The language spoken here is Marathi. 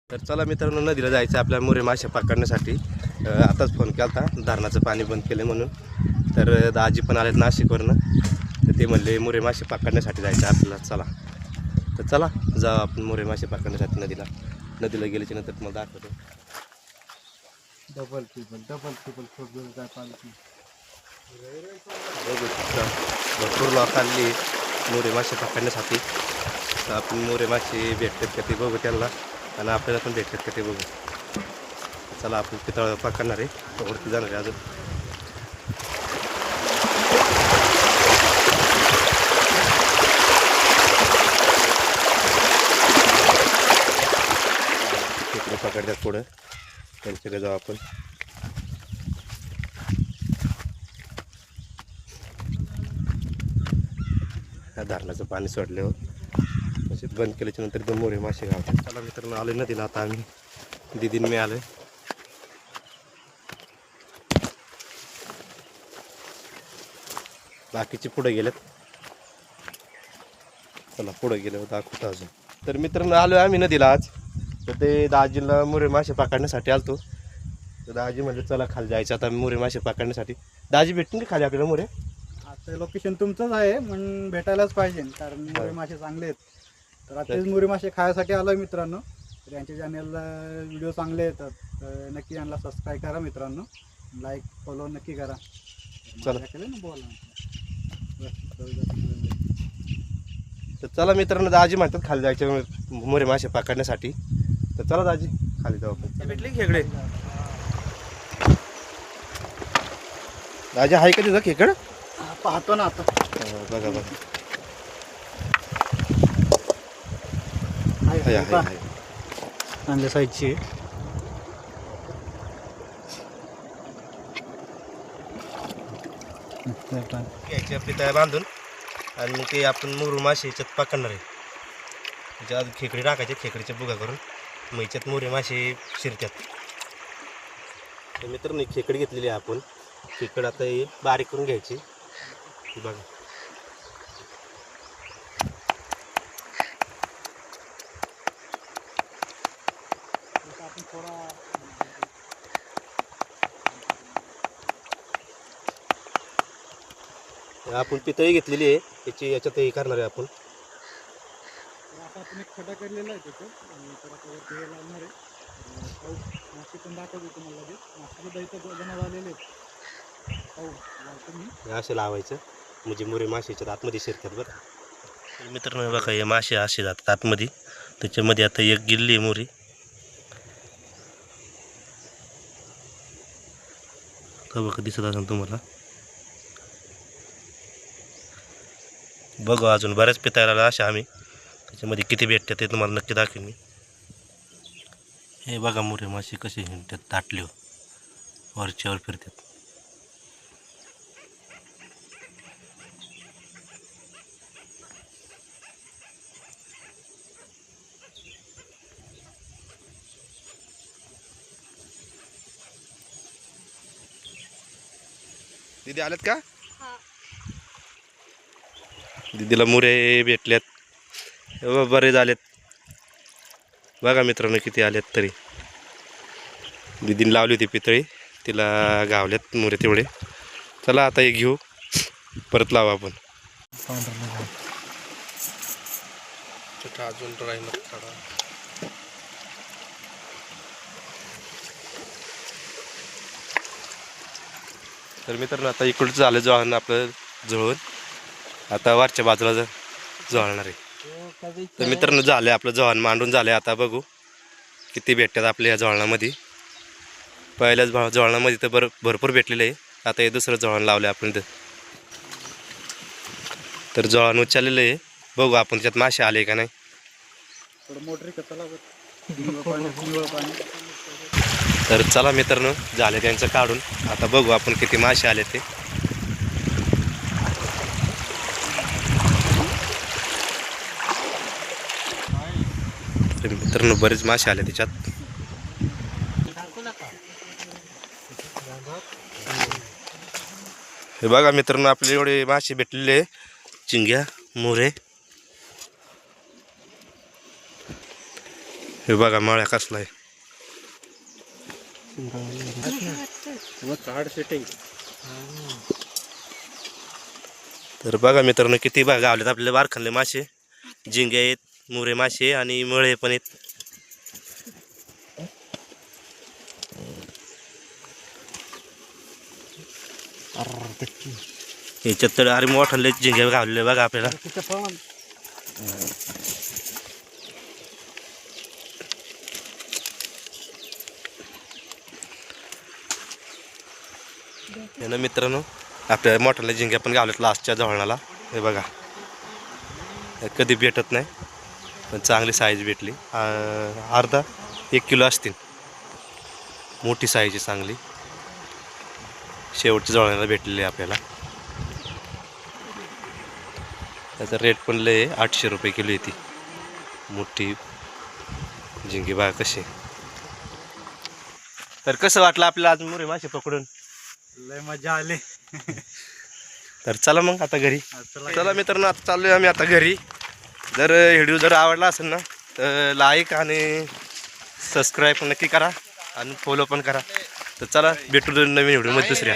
तर चला मित्रांनो, नदीला जायचं आपल्या मोरे मासे पकडण्यासाठी. आताच फोन केला होता, धरणाचं पाणी बंद केलं म्हणून. तर दाजी पण आलेत नाशिकवरनं, तर ते म्हणले मोरे मासे पकडण्यासाठी जायचं आपल्याला. चला तर चला जाऊ आपण मोरे मासे पकडण्यासाठी नदीला गेल्याच्या नंतर तुम्हाला दाखवतो. डबल ट्रिपल खूप दिवस काय पाहिजे. बघू शकता भरपूर लोक आली मोरे मासे पकडण्यासाठी. तर आपण मोरे मासे भेटतात का ते बघू त्यांना, आणि आपल्याला पण भेटतात का ते बघू. चला आपण पितळ पकडणार आहे, वरती जाणार आहे अजून. खेकडे पकडतात पुढं, त्यांच्याकडे जाऊ आपण. धरणाचं पाणी सोडल्यावर म्हणजे बंद केल्याच्या नंतर दोन मोरे मासे गावतात. चला मित्रांनो, आले नदीला आता आम्ही, दिदीन मी आलोय. बाकीचे पुढे गेलेत, चला पुढे गेले दाखवतो अजून. तर मित्रांनो आलोय आम्ही नदीला आज. तर ते दाजीला मोरे मासे पकडण्यासाठी आलतो. तर दाजी म्हणले चला खाली जायचं आता मोरे मासे पकडण्यासाठी. दाजी भेटतील का खाली आपल्याला मोरे? आता लोकेशन तुमचंच आहे म्हणून भेटायलाच पाहिजे, कारण मोरे मासे चांगले आहेत. तर आताच मोरे मासे खायसाठी आलोय मित्रांनो. तर यांच्या चॅनलला व्हिडिओ चांगले येतात, तर नक्की यांना सबस्क्राईब करा मित्रांनो, लाईक फॉलो नक्की करा. चला ना बोला. तर चला मित्रांनो, दाजी म्हणतात खाली जायचे मोरे मासे पकडण्यासाठी. तर चला दाजी खाली जाऊ आपण. भेटले खेकडे दाजी? आहे का तिथं खेकड? पाहतो ना आता. बघा बघा, आहे, आहे, आहे. चांगल्या साईजची घ्यायची आपली तया बांधून, आणि मग ते आपण मोरू मासे याच्यात पकडणार आहे. म्हणजे अजून खेकडे टाकायचे, खेकडीच्या बुगा करून मग याच्यात मोरे मासे शिरतात. तर मित्रांनो खेकडी घेतलेली आहे आपण. खेकड आता हे बारीक करून घ्यायची. बघा आपण पितळी घेतलेली आहे, त्याची याच्यात हे करणार आहे आपण. आता आपण एक खड्डा केलेला आहे त्याच्यात, तर आता ते लावणार आहे. मासे पण दाखवतो तुम्हाला लगेच. मासे सुद्धा इथं जमा झालेले आहेत. असे लावायचं म्हणजे मोरे मासे याच्यात आतमध्ये शिरतात बरं. तर मित्रांनो बघा, हे मासे असे जातात आतमध्ये. त्याच्यामध्ये आता एक गिल्ली आहे मोरी. बघा दिसत असेल तुम्हाला. बघू अजून बऱ्याच पितायला अशा आम्ही, त्याच्यामध्ये किती भेटतात ते तुम्हाला नक्की दाखवेन मी. हे बघा मोरे मासे कसे हिंडतात, ताटले वरच्यावर फिरतात. दीदी आलेत का? दीदीला मोरे भेटल्यात, बरे झालेत. बघा मित्रांनो किती आलेत तरी. दीदीने लावली होती पितळी, तिला गावल्यात मोरे तेवढे. चला आता एक घेऊ, परत लावू आपण. अजून राहिलं थोडा. तर मित्रांनो आता इकडचं झालं जळण आपलं जळून, आता वरच्या बाजूला जळणार आहे. तर मित्रांनो झालं आपलं जळण मांडून झालं. आता बघू किती भेटतात आपल्या या जळणामध्ये. पहिल्याच जळणामध्ये तर भरपूर भेटलेलं आहे. आता हे दुसरं जळण लावलं आपण इथं. तर जळण उचललेलं आहे, बघू आपण त्यात मासे आले का नाही. तर चला मित्रांनो झाले त्यांचं काढून. आता बघू आपण किती मासे आले ते. मित्रांनो बरेच मासे आले त्याच्यात. हे बघा मित्रांनो आपले एवढे मासे भेटलेले, चिंग्या मोरे. हे बघा मळ्या कसला आहे. तर बघा मित्रांनो किती बघा आवलेत आपल्याला बारखानले मासे, झिंगे आहेत, मुरे मासे आणि मळे पण आहेत. याच्यात तर अरे मोठाले झिंगे गावलेले बघा आपल्याला. हे ना मित्रांनो आपल्या मोठाले झिंगे पण गावलेत लास्टच्या जवळनाला. हे बघा हे कधी भेटत नाही पण चांगली साईज भेटली. अर्धा 1 किलो असतील, मोठी साईज आहे चांगली. शेवटच्या जवळनाला भेटलेली आहे आपल्याला. त्याचा रेट पण लय आहे, 800 रुपये किलो येते मोठी झिंगे बघा कशी. तर कसं वाटलं आपल्याला आज मुरे मासे पकडून? लय मजा आली. तर चला मग आता घरी. चला मित्रांनो आता चाललोय आम्ही आता घरी. जर व्हिडिओ जर आवडला असेल ना तर लाईक आणि सबस्क्राईब नक्की करा आणि फॉलो पण करा. तर चला भेटू नवीन व्हिडिओमध्ये दुसऱ्या.